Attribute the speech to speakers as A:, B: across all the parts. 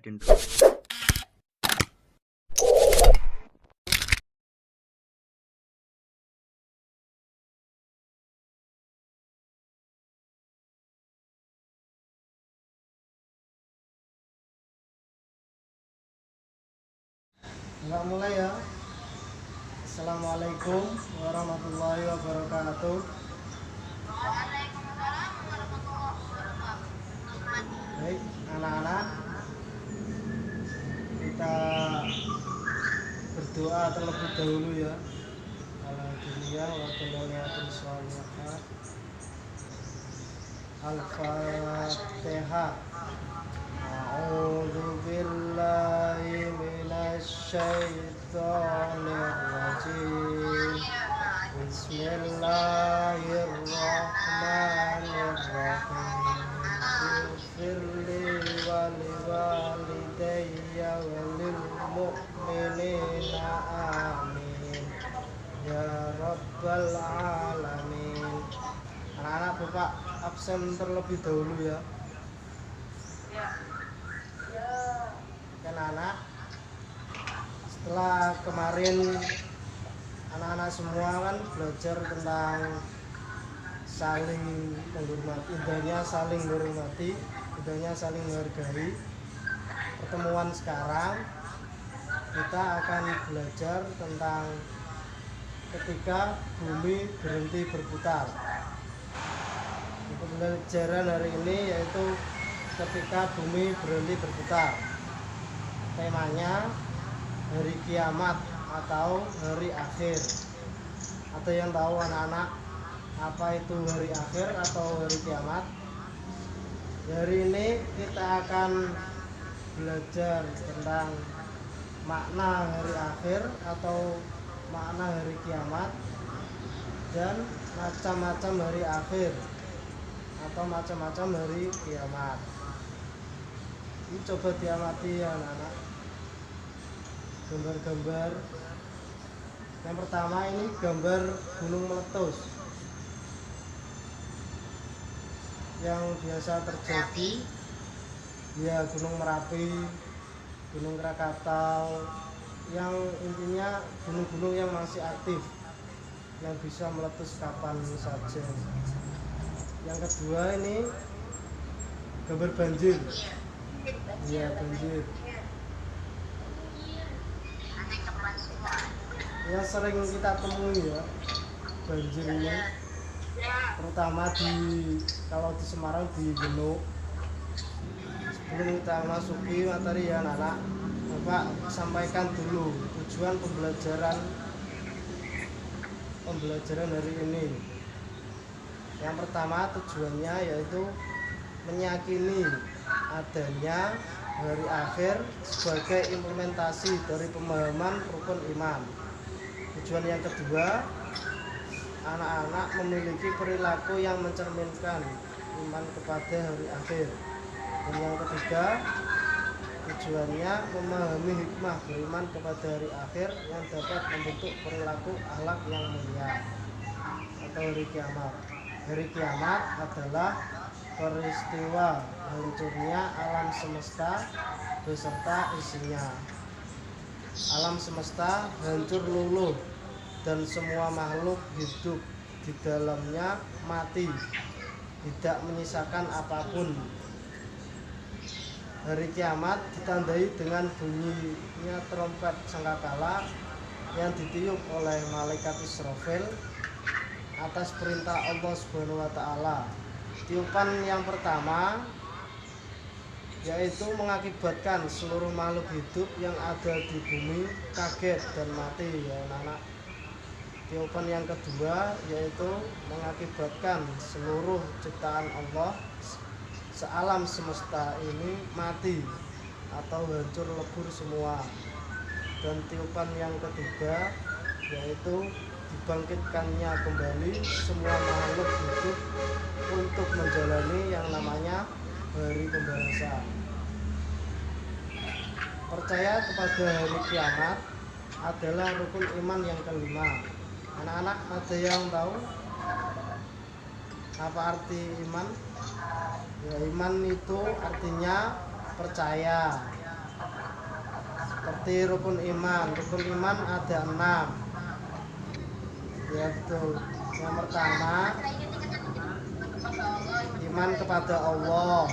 A: dan
B: Nggak mulai ya. Assalamualaikum warahmatullahi wabarakatuh. Baik anak-anak, kita berdoa terlebih dahulu ya. Alhamdulillah wa qulliyatul sholihah. Al-Fatihah. A'udzu billahi minasy syaithanir rajim. Bismillahirrahmanirrahim. Ighfirli wa liwalidayya wa lil mu'minina amin ya rabbal alamin. Anak-anak Bapak absen terlebih dahulu ya. Kan anak, setelah kemarin anak-anak semua kan belajar tentang saling menghormati, indahnya saling menghormati, indahnya saling menghargai. Pertemuan sekarang kita akan belajar tentang ketika bumi berhenti berputar. Pembelajaran hari ini yaitu ketika bumi berhenti berputar. Temanya hari kiamat atau hari akhir. Ada yang tahu anak-anak apa itu hari akhir atau hari kiamat? Hari ini kita akan belajar tentang makna hari akhir atau makna hari kiamat dan macam-macam hari akhir atau macam-macam hari kiamat. Ini coba diamati ya anak-anak, gambar-gambar. Yang pertama ini gambar gunung meletus yang biasa terjadi ya, Gunung Merapi, Gunung Krakatau, yang intinya gunung-gunung yang masih aktif yang bisa meletus kapan saja. Yang kedua ini gambar banjir. Iya, banjir. Ya sering kita temui ya banjir ini, terutama kalau di Semarang di Genuk. Sebelum kita masuki materi ya anak-anak, Bapak sampaikan dulu tujuan pembelajaran hari ini. Yang pertama tujuannya yaitu meyakini adanya hari akhir sebagai implementasi dari pemahaman rukun iman. Tujuan yang kedua, anak-anak memiliki perilaku yang mencerminkan iman kepada hari akhir. Dan yang ketiga, tujuannya memahami hikmah beriman kepada hari akhir yang dapat membentuk perilaku akhlak yang mulia atau hari kiamat. Hari kiamat adalah peristiwa hancurnya alam semesta beserta isinya. Alam semesta hancur luluh dan semua makhluk hidup di dalamnya mati, tidak menyisakan apapun. Hari kiamat ditandai dengan bunyinya trompet sangkakala yang ditiup oleh malaikat Israfil atas perintah Allah Subhanahu wa taala. Tiupan yang pertama yaitu mengakibatkan seluruh makhluk hidup yang ada di bumi kaget dan mati ya anak-anak. Tiupan yang kedua yaitu mengakibatkan seluruh ciptaan Allah sealam semesta ini mati atau hancur lebur semua. Dan tiupan yang ketiga yaitu dibangkitkannya kembali semua makhluk hidup untuk menjalani yang namanya hari pembalasan. Percaya kepada hari kiamat adalah rukun iman yang kelima. Anak-anak ada yang tahu apa arti iman? Ya, iman itu artinya percaya, Seperti rukun iman ada 6. Ya betul. Yang pertama, iman kepada Allah.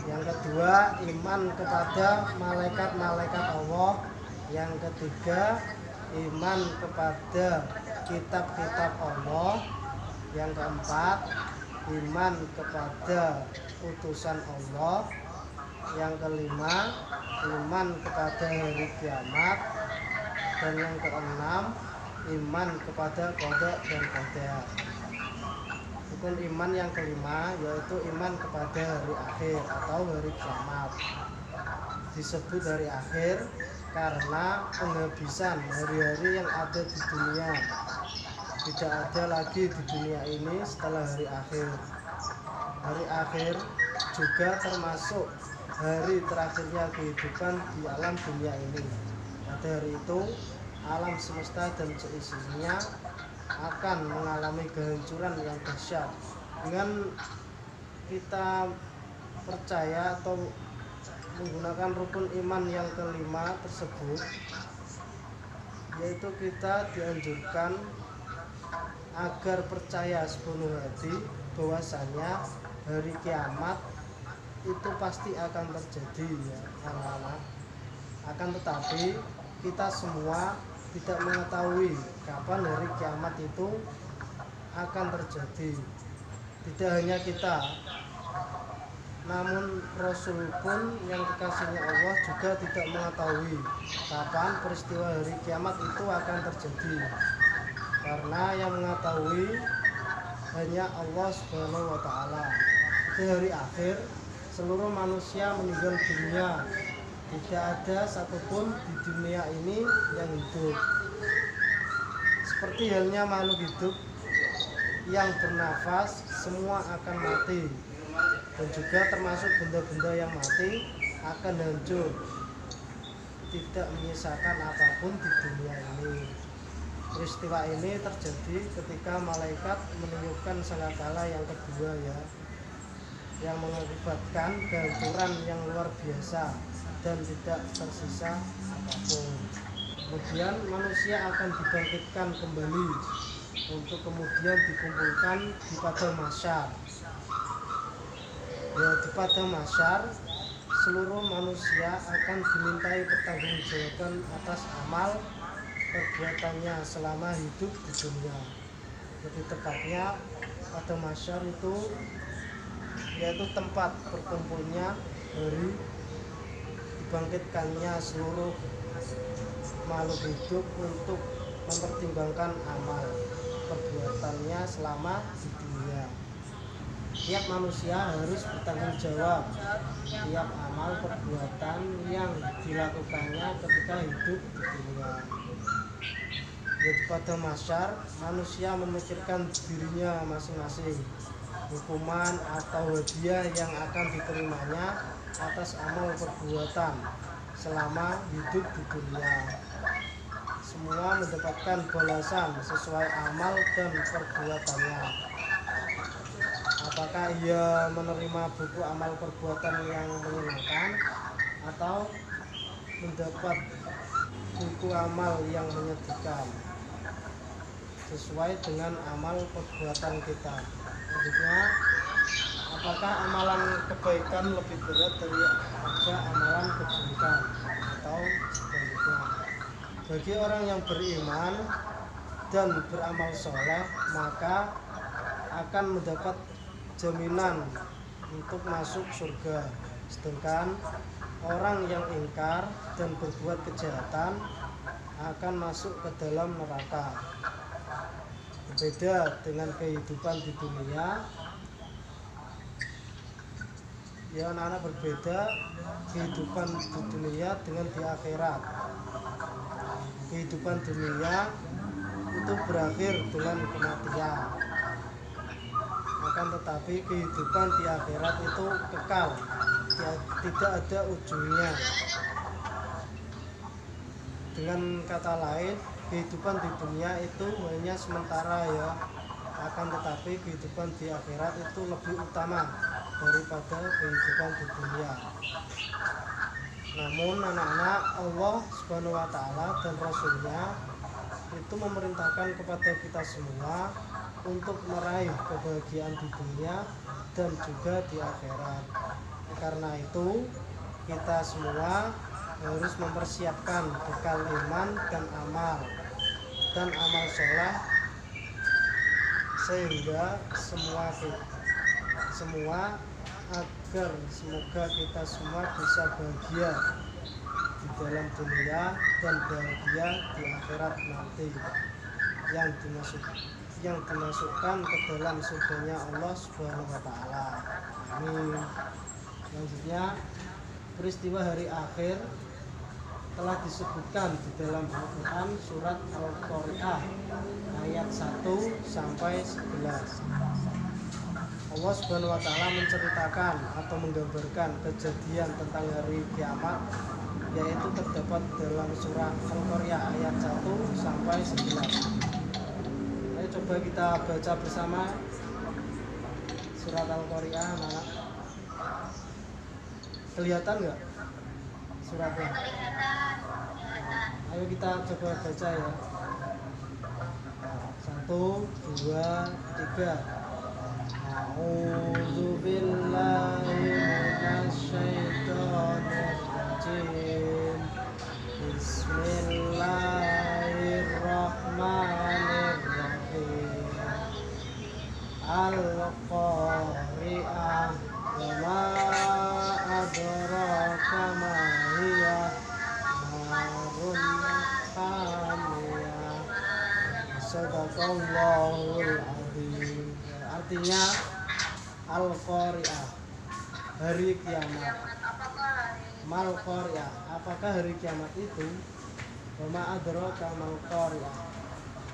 B: Yang kedua, iman kepada malaikat-malaikat Allah. Yang ketiga, iman kepada kitab-kitab Allah. Yang keempat, iman kepada utusan Allah. Yang kelima, iman kepada hari kiamat. Dan yang keenam, iman kepada qada dan qadar. Rukun iman yang kelima yaitu iman kepada hari akhir atau hari kiamat. Disebut hari akhir karena penghabisan hari-hari yang ada di dunia. Tidak ada lagi di dunia ini setelah hari akhir. Hari akhir juga termasuk hari terakhirnya kehidupan di alam dunia ini. Pada hari itu, alam semesta dan seisinya akan mengalami kehancuran yang dahsyat. Dengan kita percaya atau menggunakan rukun iman yang kelima tersebut, yaitu kita dianjurkan agar percaya sepenuh hati bahwasanya hari kiamat itu pasti akan terjadi, ya anak-anak. Akan tetapi kita semua tidak mengetahui kapan hari kiamat itu akan terjadi. Tidak hanya kita, namun Rasul pun yang kekasihnya Allah juga tidak mengetahui kapan peristiwa hari kiamat itu akan terjadi. Karena yang mengetahui hanya Allah Subhanahu wa Ta'ala. Di hari akhir, seluruh manusia meninggal dunia. Tidak ada satupun di dunia ini yang hidup. Seperti halnya makhluk hidup yang bernafas, semua akan mati. Dan juga termasuk benda-benda yang mati akan hancur. Tidak menyisakan apapun di dunia ini. Peristiwa ini terjadi ketika malaikat meniupkan sangkakala yang kedua, ya, yang mengakibatkan kehancuran yang luar biasa dan tidak tersisa apapun. Kemudian manusia akan dibangkitkan kembali untuk kemudian dikumpulkan di padang mahsyar. Ya, di padang mahsyar seluruh manusia akan dimintai pertanggungjawaban atas amal perbuatannya selama hidup di dunia. Lebih tepatnya pada mahsyar itu yaitu tempat berkumpulnya hari dibangkitkannya seluruh makhluk hidup untuk mempertimbangkan amal perbuatannya selama di dunia. Tiap manusia harus bertanggung jawab tiap amal perbuatan yang dilakukannya ketika hidup di dunia. Yaitu pada mahsyar, manusia memikirkan dirinya masing-masing, hukuman atau hadiah yang akan diterimanya atas amal perbuatan selama hidup di dunia. Semua mendapatkan balasan sesuai amal dan perbuatannya. Apakah ia menerima buku amal perbuatan yang menyenangkan atau mendapat buku amal yang menyedihkan sesuai dengan amal perbuatan kita. Maksudnya, apakah amalan kebaikan lebih berat daripada amalan keburukan atau sebaliknya. Bagi orang yang beriman dan beramal soleh, maka akan mendapat jaminan untuk masuk surga. Sedangkan orang yang ingkar dan berbuat kejahatan akan masuk ke dalam neraka. Berbeda dengan kehidupan di dunia, ya anak-anak, berbeda kehidupan di dunia dengan di akhirat. Kehidupan dunia itu berakhir dengan kematian. Akan tetapi kehidupan di akhirat itu kekal, tidak ada ujungnya. Dengan kata lain, kehidupan di dunia itu hanya sementara, ya. Akan tetapi kehidupan di akhirat itu lebih utama daripada kehidupan di dunia. Namun anak-anak, Allah Subhanahu wa taala dan Rasulnya itu memerintahkan kepada kita semua untuk meraih kebahagiaan di dunia dan juga di akhirat. Karena itu kita semua harus mempersiapkan bekal iman dan amal soleh, sehingga semua agar semoga kita semua bisa bahagia di dalam dunia dan bahagia di akhirat nanti, yang dimasukkan ke dalam surganya Allah Subhanahu wa taala. Amin. Selanjutnya, peristiwa hari akhir telah disebutkan di dalam Al-Quran surat Al-Qari'ah ayat 1 sampai 11. Allah Subhanahu wa taala menceritakan atau menggambarkan kejadian tentang hari kiamat, yaitu terdapat dalam surah Al-Qari'ah ayat 1 sampai 11. Ayo coba kita baca bersama surat Al-Qari'ah. Mana? Kelihatan nggak suratnya? Ayo kita coba baca ya. 1, 2, 3. A'udzu billahi minasyaitonir rajim. Bismillahirrahmanirrahim. Al-Qari'ah wa ma adraka ma hiya narun hamiyah. Sadaqallahul azim. Artinya Al-Qari'ah, hari kiamat. Mal-Qari'ah, apakah hari kiamat itu? Wa ma adraka mal-Qari'ah,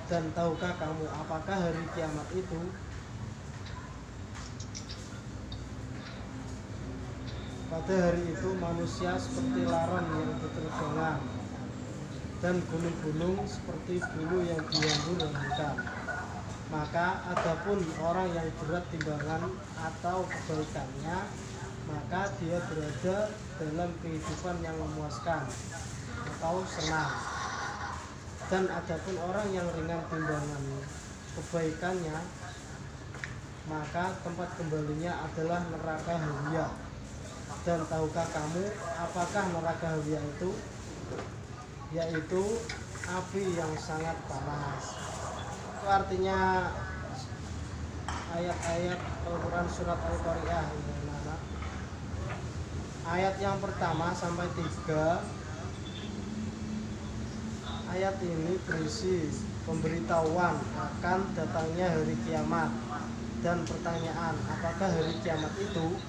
B: dan tahukah kamu apakah hari kiamat itu? Pada hari itu manusia seperti laron yang diterbangan, dan gunung-gunung seperti bulu yang dihambur-hamburkan. Maka adapun orang yang berat timbangan atau kebaikannya, maka dia berada dalam kehidupan yang memuaskan atau senang. Dan adapun orang yang ringan timbangan kebaikannya, maka tempat kembalinya adalah neraka hawiyah. Dan tahukah kamu apakah neraka hawiyah itu? Yaitu api yang sangat panas. Itu artinya ayat-ayat Al-Quran surat Al-Qari'ah. Ayat yang pertama sampai 3, ayat ini berisi pemberitahuan akan datangnya hari kiamat dan pertanyaan apakah hari kiamat itu.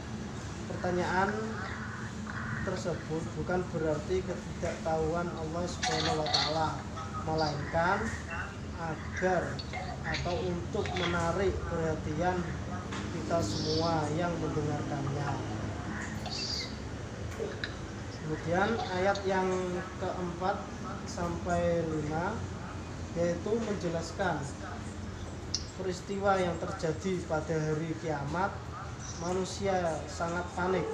B: Pertanyaan tersebut bukan berarti ketidaktahuan Allah Subhanahu wa taala, melainkan agar atau untuk menarik perhatian kita semua yang mendengarkannya. Kemudian ayat yang keempat sampai 5 yaitu menjelaskan peristiwa yang terjadi pada hari kiamat. Manusia sangat panik,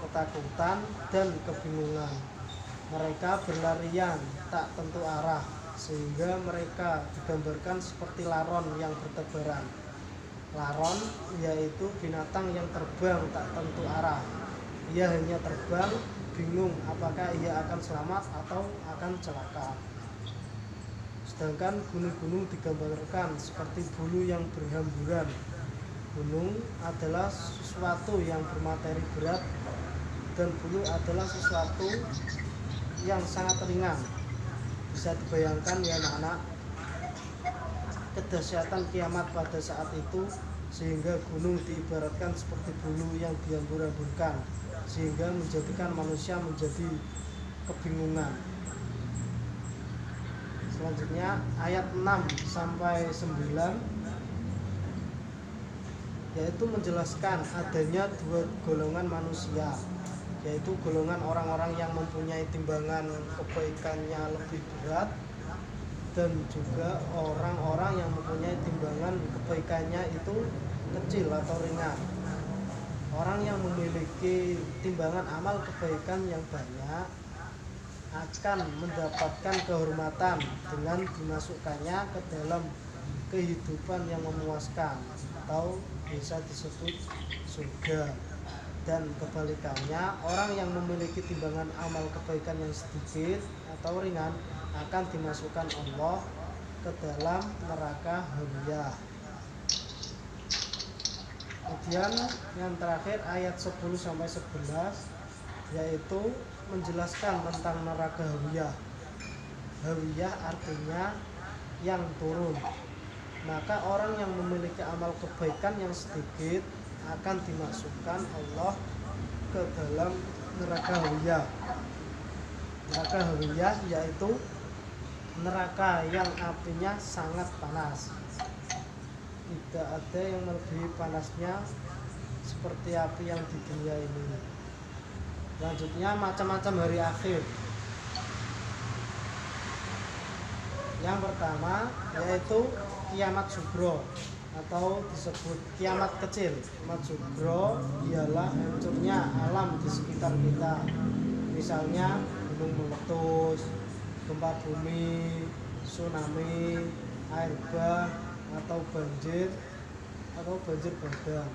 B: ketakutan, dan kebingungan. Mereka berlarian tak tentu arah, sehingga mereka digambarkan seperti laron yang bertebaran. Laron yaitu binatang yang terbang tak tentu arah. Ia hanya terbang, bingung apakah ia akan selamat atau akan celaka. Sedangkan gunung-gunung digambarkan seperti bulu yang berhamburan. Gunung adalah sesuatu yang bermateri berat, dan bulu adalah sesuatu yang sangat ringan. Bisa dibayangkan ya anak-anak, kedahsyatan kiamat pada saat itu, sehingga gunung diibaratkan seperti bulu yang dihambur-hamburkan, sehingga menjadikan manusia menjadi kebingungan. Selanjutnya ayat 6 sampai 9 yaitu menjelaskan adanya dua golongan manusia, yaitu golongan orang-orang yang mempunyai timbangan kebaikannya lebih berat, dan juga orang-orang yang mempunyai timbangan kebaikannya itu kecil atau ringan. Orang yang memiliki timbangan amal kebaikan yang banyak akan mendapatkan kehormatan dengan dimasukkannya ke dalam kehidupan yang memuaskan atau bisa disebut surga. Dan kebalikannya, orang yang memiliki timbangan amal kebaikan yang sedikit atau ringan akan dimasukkan Allah ke dalam neraka hawiyah. Kemudian yang terakhir ayat 10 sampai 11 yaitu menjelaskan tentang neraka hawiyah. Hawiyah artinya yang turun. Maka orang yang memiliki amal kebaikan yang sedikit akan dimasukkan Allah ke dalam neraka hawiyah. Neraka hawiyah yaitu neraka yang apinya sangat panas. Tidak ada yang melebihi panasnya seperti api yang di dunia ini. Selanjutnya macam-macam hari akhir. Yang pertama yaitu kiamat sugro atau disebut kiamat kecil. Kiamat sugro ialah hancurnya alam di sekitar kita. Misalnya gunung meletus, gempa bumi, tsunami, air bah, atau banjir bandang.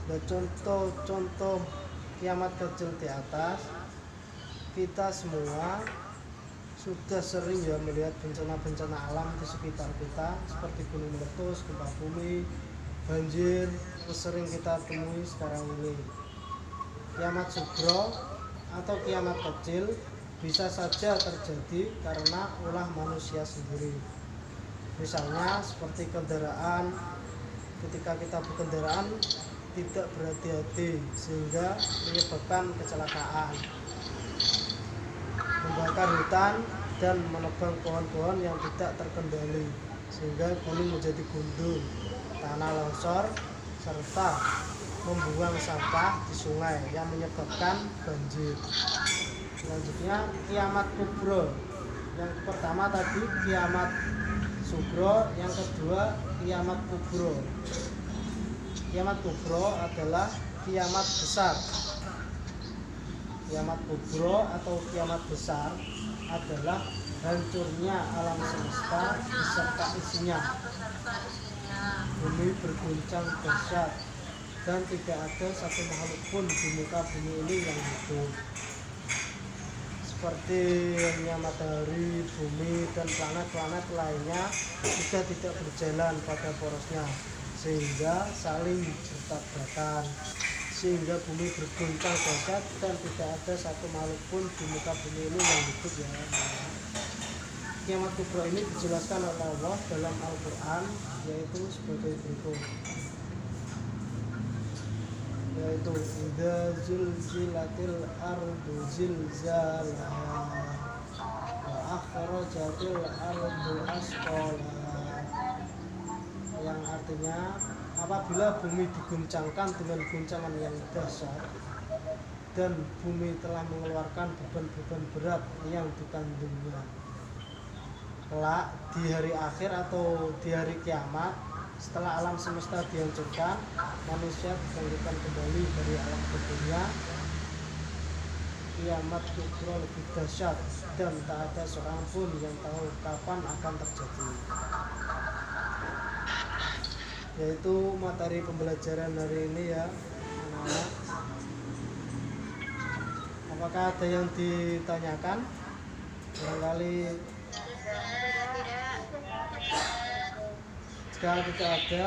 B: Dan contoh-contoh kiamat kecil di atas, kita semua sudah sering ya melihat bencana-bencana alam di sekitar kita seperti gunung meletus, gempa bumi, banjir yang sering kita temui sekarang ini. Kiamat sugro atau kiamat kecil bisa saja terjadi karena ulah manusia sendiri. Misalnya seperti kendaraan, ketika kita berkendaraan tidak berhati-hati sehingga menyebabkan kecelakaan, membakar hutan dan menebang pohon-pohon yang tidak terkendali sehingga gunung menjadi gundul, tanah longsor, serta membuang sampah di sungai yang menyebabkan banjir. Selanjutnya kiamat kubro. Yang pertama tadi kiamat sugro, yang kedua kiamat kubro. Kiamat kubro adalah kiamat besar. Kiamat kubro atau kiamat besar adalah hancurnya alam semesta beserta isinya. Bumi berguncang dahsyat dan tidak ada satu makhluk pun di muka bumi ini yang hidup. Seperti matahari, bumi, dan planet-planet lainnya sudah tidak berjalan pada porosnya sehingga saling bertabrakan, sehingga bumi berguncang dahsyat dan tidak ada satu makhluk pun di muka bumi ini yang hidup ya. Kiamat kubro ini dijelaskan oleh Allah dalam Al-Quran yaitu sebagai berikut, yaitu idza zulzilatil ardu zilzalaha wa akhrajatil ardu asqalaha, yang artinya apabila bumi diguncangkan dengan guncangan yang dahsyat dan bumi telah mengeluarkan beban-beban berat yang ditanggung-nya. Kelak di hari akhir atau di hari kiamat, setelah alam semesta dihancurkan, manusia dibangkitkan kembali dari alam kubur-nya. Kiamat kubro lebih dahsyat dan tak ada seorang pun yang tahu kapan akan terjadi. Yaitu materi pembelajaran hari ini ya anak-anak. Apakah ada yang ditanyakan? Barangkali jika tidak ada,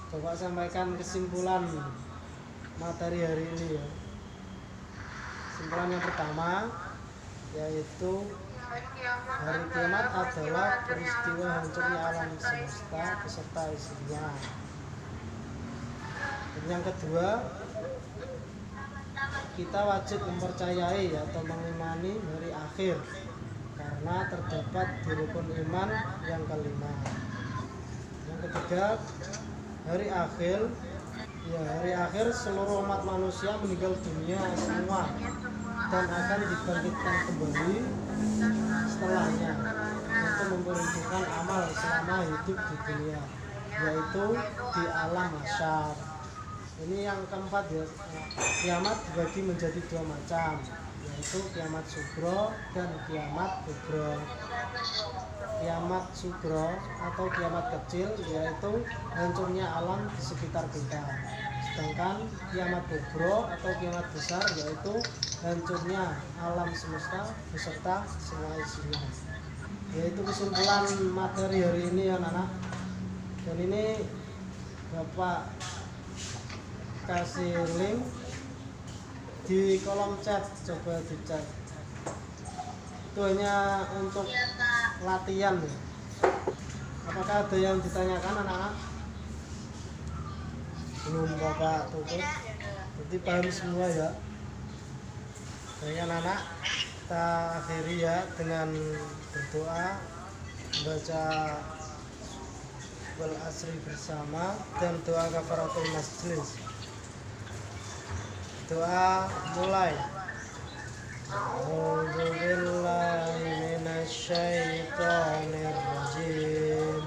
B: coba sampaikan kesimpulan materi hari ini ya. Kesimpulan yang pertama yaitu hari kiamat adalah peristiwa hancurnya alam semesta beserta isinya. Dan yang kedua, kita wajib mempercayai atau mengimani hari akhir karena terdapat di rukun iman yang kelima. Yang ketiga, hari akhir seluruh umat manusia meninggal dunia semua dan akan dibangkitkan kembali setelahnya untuk memperhitungkan amal selama hidup di dunia. yaitu di alam mahsyar. Ini yang keempat ya. Kiamat dibagi menjadi dua macam, yaitu kiamat sugro dan kiamat kubro. Kiamat sugro atau kiamat kecil yaitu hancurnya alam di sekitar kita. Sedangkan kiamat kubro atau kiamat besar yaitu hancurnya alam semesta beserta semua isinya. Yaitu kesimpulan materi hari ini ya anak-anak. Dan ini Bapak kasih link di kolom chat, coba dicek. Itu hanya untuk latihan ya. Apakah ada yang ditanyakan anak-anak? Belum Bapak tutup. Jadi paham semua ya. Jadi anak-anak kita akhiri ya dengan berdoa, membaca wal asri bersama dan doa kafaratul majlis. Doa mulai. A'udzu billahi minasyaitonir rajim.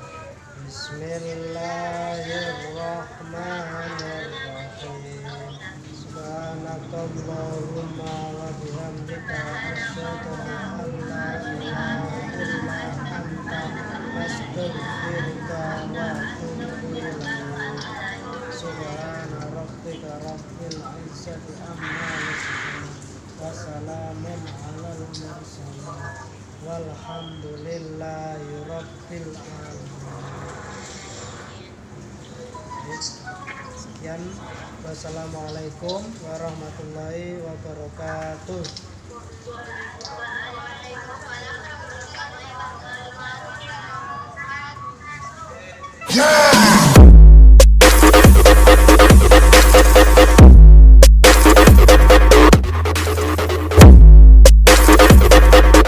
B: Bismillahirrahmanirrahim. Subhanakallahumma wa bihamdika asyhadu an la ilaha illa anta astaghfiruka wa atubu ilaik. Subhana rabbika rabbil izzati amma yasifun wa salamun alal mursalin walhamdulillahi rabbil alamin. Sekian, wassalamualaikum warahmatullahi wabarakatuh.